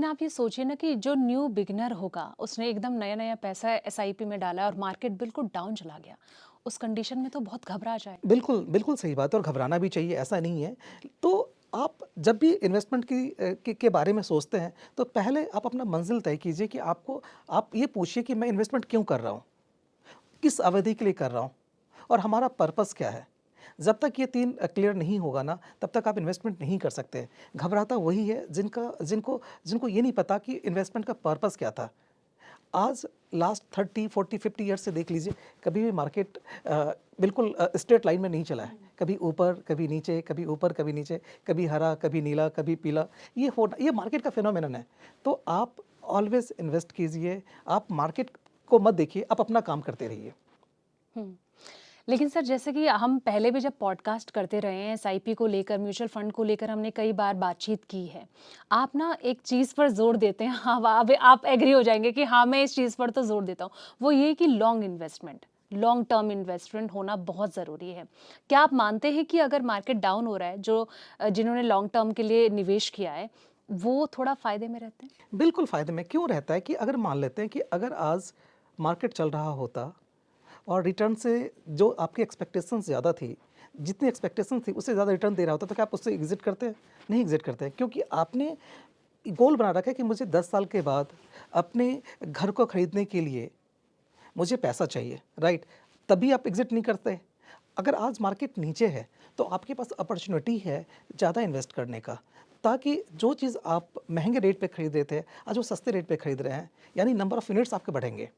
आप ये सोचिए ना कि जो न्यू बिगिनर होगा, उसने एकदम नया-नया पैसा एसआईपी में डाला और मार्केट बिल्कुल डाउन चला गया। उस कंडीशन में तो बहुत घबरा जाएगा। बिल्कुल, बिल्कुल सही बात है और घबराना भी चाहिए, ऐसा नहीं है। तो आप जब भी इन्वेस्टमेंट के बारे में सोचते हैं, तो पहले आप अपना मंज़िल तय कीजिए कि आप ये पूछिए कि मैं इन्वेस्टमेंट क्यों कर रहा हूँ? किस अवधि के लिए कर रहा हूँ? और हमारा पर्पस क्या है? जब तक ये 3 क्लियर नहीं होगा ना, तब तक आप इन्वेस्टमेंट नहीं कर सकते। घबराता वही है जिनको ये नहीं पता कि इन्वेस्टमेंट का पर्पस क्या था। आज लास्ट 30, 40, 50 ईयर्स से देख लीजिए, कभी भी मार्केट बिल्कुल स्ट्रेट लाइन में नहीं चला है। कभी ऊपर, कभी नीचे, कभी ऊपर, कभी नीचे, कभी हरा, कभी नीला, कभी पीला। ये मार्केट का फिनोमेनन है। तो आप ऑलवेज़ इन्वेस्ट कीजिए, आप मार्केट को मत देखिए, आप अपना काम करते रहिए। हुँ। लेकिन सर जैसे कि हम पहले भी जब पॉडकास्ट करते रहे हैं एसआईपी को लेकर, म्यूचुअल फंड को लेकर हमने कई बार बातचीत की है। आप ना एक चीज़ पर ज़ोर देते हैं, हाँ, आप एग्री हो जाएँगे कि हाँ, मैं इस चीज़ पर तो ज़ोर देता हूँ। वो ये कि लॉन्ग टर्म इन्वेस्टमेंट होना बहुत ज़रूरी है। क्या आप मानते हैं कि अगर मार्केट डाउन हो रहा है, जिन्होंने लॉन्ग टर्म के लिए निवेश किया है, वो थोड़ा फ़ायदे में रहते हैं? बिल्कुल फ़ायदे में क्यों रहता है कि अगर मान लेते हैं कि अगर आज मार्केट चल रहा होता और रिटर्न से जो आपकी एक्सपेक्टेशंस ज़्यादा थी, जितनी एक्सपेक्टेशन थी उससे ज़्यादा रिटर्न दे रहा होता, तो क्या आप उससे एग्ज़िट करते हैं? नहीं एग्ज़िट करते हैं क्योंकि आपने गोल बना रखा है कि मुझे 10 साल के बाद अपने घर को खरीदने के लिए मुझे पैसा चाहिए, राइट? तभी आप एग्ज़िट नहीं करते। अगर आज मार्केट नीचे है, तो आपके पास अपॉर्च्युनिटी है ज़्यादा इन्वेस्ट करने का, ताकि जो चीज़ आप महँगे रेट पे खरीद रहे थे, आज वो सस्ते रेट पे खरीद रहे हैं, यानी नंबर ऑफ यूनिट्स आपके बढ़ेंगे।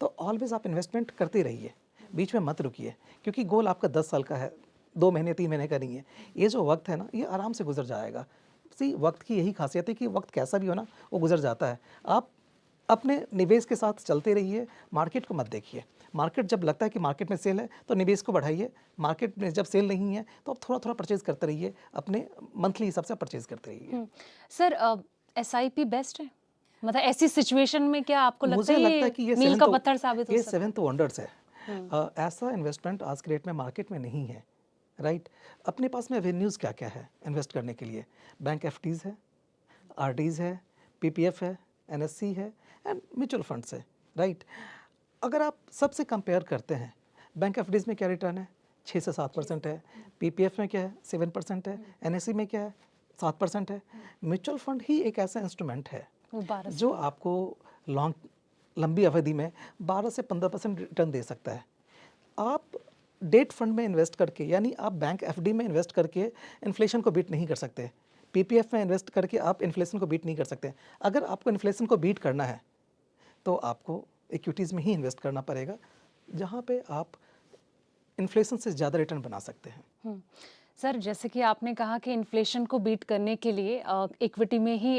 तो ऑलवेज़ आप इन्वेस्टमेंट करते रहिए, बीच में मत रुकिए, क्योंकि गोल आपका 10 साल का है, 2 महीने, 3 महीने का नहीं है। ये जो वक़्त है ना, ये आराम से गुज़र जाएगा। वक़्त की यही ख़ासियत है कि वक़्त कैसा भी हो ना, वो गुज़र जाता है। आप अपने निवेश के साथ चलते रहिए, मार्केट को मत देखिए। मार्केट जब लगता है कि मार्केट में सेल है, तो निवेश को बढ़ाइए, मार्केट में जब सेल नहीं है, तो आप थोड़ा-थोड़ा परचेज़ करते रहिए, अपने मंथली हिसाब से आप परचेज़ करते रहिए। हुँ। सर एसआईपी बेस्ट है? मतलब ऐसी सिचुएशन में क्या आपको लगता मुझे है लगता है ये कि मील का पत्थर साबित हो ये सकता है? सेवेंथ वंडर्स है। हुँ। ऐसा इन्वेस्टमेंट आज के डेट में मार्केट में नहीं है, राइट? अपने पास में एवेन्यूज़ क्या-क्या है इन्वेस्ट करने के लिए? बैंक एफडीज़ है, आरडीज़ है, पीपीएफ है, एनएससी है एंड म्यूचुअल फंड्स है, राइट? अगर आप सबसे कंपेयर करते हैं, बैंक एफडीज़ में क्या रिटर्न है? 6 से 7% है, पीपीएफ में क्या है? 7% है, एनएससी में क्या है? 7% है। म्यूचुअल फंड ही एक ऐसा इंस्ट्रूमेंट है वो 12 से जो आपको लॉन्ग लंबी अवधि में 12 से 15% रिटर्न दे सकता है। आप डेट फंड में इन्वेस्ट करके, यानी आप बैंक एफडी में इन्वेस्ट करके इन्फ्लेशन को बीट नहीं कर सकते। पीपीएफ में इन्वेस्ट करके आप इन्फ्लेशन को बीट नहीं कर सकते। अगर आपको इन्फ्लेशन को बीट करना है, तो आपको इक्विटीज़ में ही इन्वेस्ट करना पड़ेगा, जहाँ पे आप इन्फ्लेशन से ज़्यादा रिटर्न बना सकते हैं। हुँ। सर जैसे कि आपने कहा कि इन्फ्लेशन को बीट करने के लिए इक्विटी में ही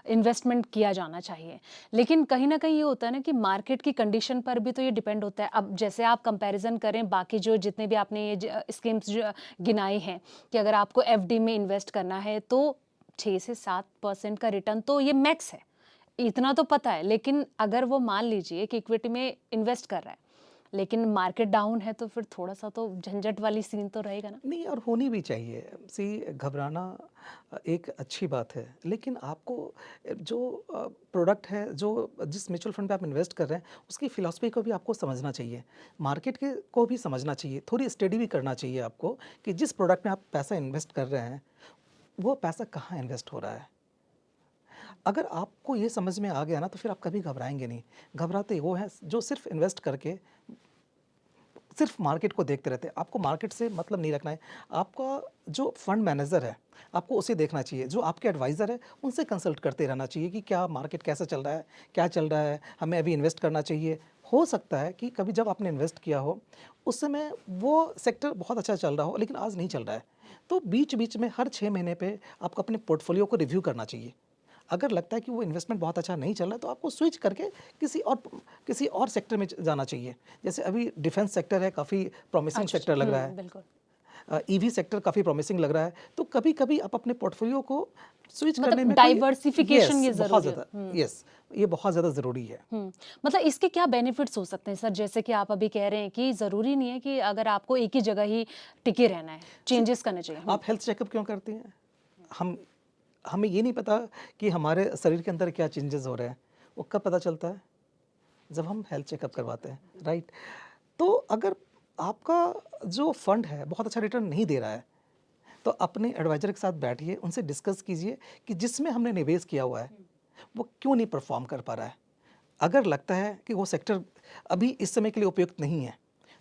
इन्वेस्टमेंट किया जाना चाहिए। लेकिन कहीं न कहीं ये होता है ना कि मार्केट की कंडीशन पर भी तो ये डिपेंड होता है। अब जैसे आप कंपैरिज़न करें बाकी जो जितने भी आपने ये स्कीम्स जो गिनाए हैं कि अगर आपको एफडी में इन्वेस्ट करना है तो 6 से 7% का रिटर्न तो ये मैक्स है। इतना तो पता है, लेकिन अगर वो मान लीजिए कि इक्विटी में इन्वेस्ट कर रहा है, लेकिन मार्केट डाउन है तो फिर थोड़ा-सा तो झंझट वाली सीन तो रहेगा ना? नहीं, और होनी भी चाहिए। घबराना एक अच्छी बात है, लेकिन आपको जो प्रोडक्ट है, जो जिस म्यूचुअल फंड पे आप इन्वेस्ट कर रहे हैं, उसकी फ़िलॉसफ़ी को भी आपको समझना चाहिए। मार्केट के को भी समझना चाहिए, थोड़ी स्टडी भी करना चाहिए आपको कि जिस प्रोडक्ट में आप पैसा इन्वेस्ट कर रहे हैं, वो पैसा कहाँ इन्वेस्ट हो रहा है। अगर आपको ये समझ में आ गया ना, तो फिर आप कभी घबराएँगे नहीं। घबराते वो हैं जो सिर्फ़ इन्वेस्ट करके सिर्फ मार्केट को देखते रहते हैं। आपको मार्केट से मतलब नहीं रखना है। आपका जो फंड मैनेजर है, आपको उसे देखना चाहिए। जो आपके एडवाइज़र है, उनसे कंसल्ट करते रहना चाहिए कि क्या मार्केट कैसा चल रहा है, क्या चल रहा है, हमें अभी इन्वेस्ट करना चाहिए। हो सकता है कि कभी जब आपने इन्वेस्ट किया हो, उस समय वो सेक्टर बहुत अच्छा चल रहा हो, लेकिन आज नहीं चल रहा है। तो बीच-बीच में हर 6 महीने पे आपको अपने पोर्टफोलियो को रिव्यू करना चाहिए। अगर लगता है कि वो इन्वेस्टमेंट बहुत अच्छा नहीं चल रहा है, तो आपको स्विच करके किसी और सेक्टर में जाना चाहिए। जैसे अभी डिफेंस सेक्टर है, काफ़ी प्रॉमिसिंग अच्छा, सेक्टर लग रहा हुँ, है। बिल्कुल। ईवी सेक्टर काफ़ी प्रॉमिसिंग लग रहा है। तो कभी-कभी आप अपने पोर्टफोलियो को स्विच करने मतलब में कोई डाइवर्सिफ़िकेशन ये ज़रूरी है। हुँ, यस, ये बहुत ज़्यादा ज़रूरी है। हुँ। मतलब इसके क्या बेनिफिट्स हो सकते हैं सर? जैसे कि आप अभी कह रहे हैं कि ज़रूरी नहीं है कि अगर आपको एक ही जगह ही टिके रहना है, सी चेंजेस करने चाहिए। हुँ, आप हेल्थ चेकअप क्यों करती हैं? हम हमें ये नहीं पता कि हमारे शरीर के अंदर क्या चेंजेस हो रहे हैं, वो कब पता चलता है? जब हम हेल्थ चेकअप करवाते हैं, राइट? तो अगर आपका जो फंड है बहुत अच्छा रिटर्न नहीं दे रहा है, तो अपने एडवाइज़र के साथ बैठिए, उनसे डिस्कस कीजिए कि जिसमें हमने निवेश किया हुआ है, वो क्यों नहीं परफ़ॉर्म कर पा रहा है। अगर लगता है कि वो सेक्टर अभी इस समय के लिए उपयुक्त नहीं है,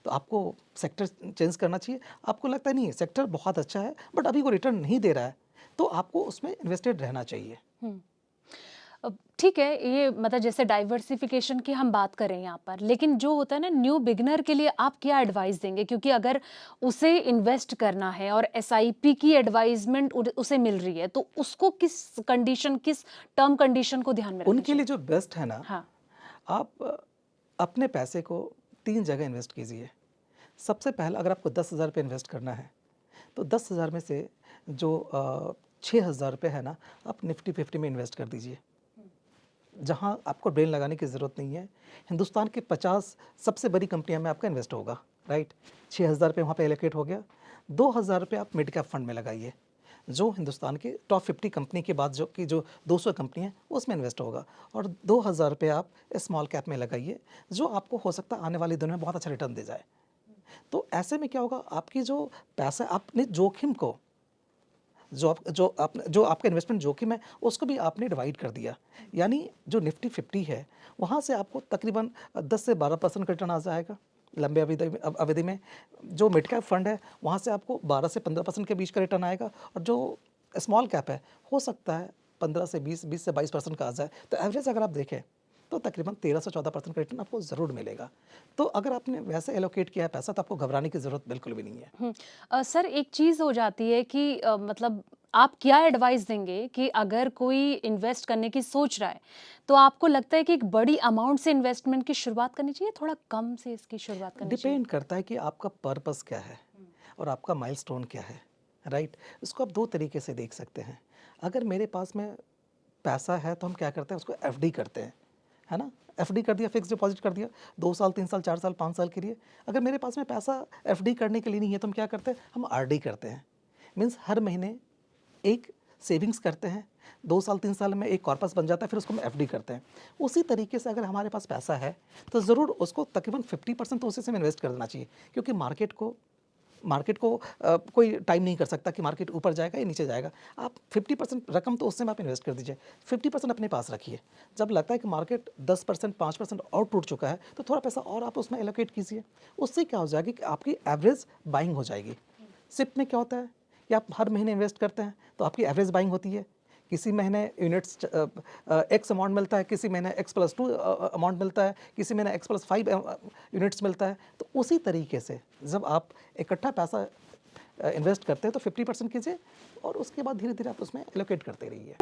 तो आपको सेक्टर चेंज करना चाहिए। आपको लगता है नहीं सेक्टर बहुत अच्छा है, बट अभी वो रिटर्न नहीं दे रहा है, तो आपको उसमें इन्वेस्टेड रहना चाहिए। हुँ। ठीक है, ये मतलब जैसे डाइवर्सिफ़िकेशन की हम बात करें यहाँ पर, लेकिन जो होता है ना न्यू बिगिनर के लिए आप क्या एडवाइस देंगे? क्योंकि अगर उसे इन्वेस्ट करना है और एसआईपी की एडवाइसमेंट उसे मिल रही है, तो उसको किस टर्म कंडीशन को ध्यान में रखना उनके लिए चाहिए? जो बेस्ट है ना, हाँ। आप अपने पैसे को 3 जगह इन्वेस्ट कीजिए। सबसे पहला अगर आपको 10,000 रुपए इन्वेस्ट करना है, तो 10,000 में से जो 6,000 रुपए है ना, आप निफ्टी 50 में इन्वेस्ट कर दीजिए। जहाँ आपको ब्रेन लगाने की ज़रूरत नहीं है। हिंदुस्तान के 50 सबसे बड़ी कंपनियों में आपका इन्वेस्ट होगा, राइट? 6,000 रुपए वहाँ पे एलोकेट हो गया। 2,000 रुपए आप मिड कैप फंड में लगाइए, जो हिंदुस्तान के टॉप 50 कंपनी के बाद जो 200 कंपनी है, उसमें इन्वेस्ट होगा। और 2,000 रुपए आप स्मॉल कैप में लगाइए, जो आपको हो सकता है आने वाले दिनों में बहुत अच्छा रिटर्न दे जाए। तो ऐसे में क्या होगा, आपकी जो पैसा आपने जोखिम को जो आपका इन्वेस्टमेंट जोखिम है, उसको भी आपने डिवाइड कर दिया। यानी जो निफ्टी 50 है, वहाँ से आपको तकरीबन 10 से 12% का रिटर्न आ जाएगा लंबे अवधि में। जो मिड कैप फंड है, वहाँ से आपको 12 से 15% के बीच का रिटर्न आएगा, और जो स्मॉल कैप है, हो सकता है 15 से 20 से 22% का आ जाए। तो एवरेज अगर आप देखें, तो तकरीबन 13 से 14% का रिटर्न आपको ज़रूर मिलेगा। तो अगर आपने वैसे एलोकेट किया है पैसा, तो आपको घबराने की ज़रूरत बिल्कुल भी नहीं है। सर एक चीज़ हो जाती है कि मतलब आप क्या एडवाइस देंगे कि अगर कोई इन्वेस्ट करने की सोच रहा है, तो आपको लगता है कि एक बड़ी अमाउंट से इन्वेस्टमेंट की शुरुआत करनी चाहिए, थोड़ा कम से इसकी शुरुआत करनी चाहिए? डिपेंड करता है कि आपका पर्पस क्या है और आपका माइलस्टोन क्या है, राइट? इसको आप 2 तरीके से देख सकते हैं। अगर मेरे पास में पैसा है, तो हम क्या करते हैं, उसको एफडी करते हैं, है ना? एफडी कर दिया, फिक्स डिपॉजिट कर दिया 2 साल, 3 साल, 4 साल, 5 साल के लिए। अगर मेरे पास में पैसा एफडी करने के लिए नहीं है, तो हम क्या करते हैं, हम आरडी करते हैं। मीन्स हर महीने एक सेविंग्स करते हैं, 2 साल 3 साल में एक कॉर्पस बन जाता है, फिर उसको हम एफडी करते हैं। उसी तरीके से अगर हमारे पास पैसा है, तो ज़रूर उसको तकरीबन 50% तो उसी से इन्वेस्ट कर देना चाहिए, क्योंकि मार्केट को कोई टाइम नहीं कर सकता कि मार्केट ऊपर जाएगा या नीचे जाएगा। आप 50% रकम तो उससे में आप इन्वेस्ट कर दीजिए, 50% अपने पास रखिए। जब लगता है कि मार्केट 10%, 5% और टूट चुका है, तो थोड़ा पैसा और आप उसमें एलोकेट कीजिए। उससे क्या हो जाएगी कि आपकी एवरेज बाइंग हो जाएगी। सिप में क्या होता है कि आप हर महीने इन्वेस्ट करते हैं, तो आपकी एवरेज बाइंग होती है। किसी महीने यूनिट्स एक्स अमाउंट मिलता है, किसी महीने x+2 अमाउंट मिलता है, किसी महीने x+5 यूनिट्स मिलता है। तो उसी तरीके से जब आप इकट्ठा पैसा इन्वेस्ट करते हैं, तो 50% कीजिए, और उसके बाद धीरे धीरे आप उसमें एलोकेट करते रहिए।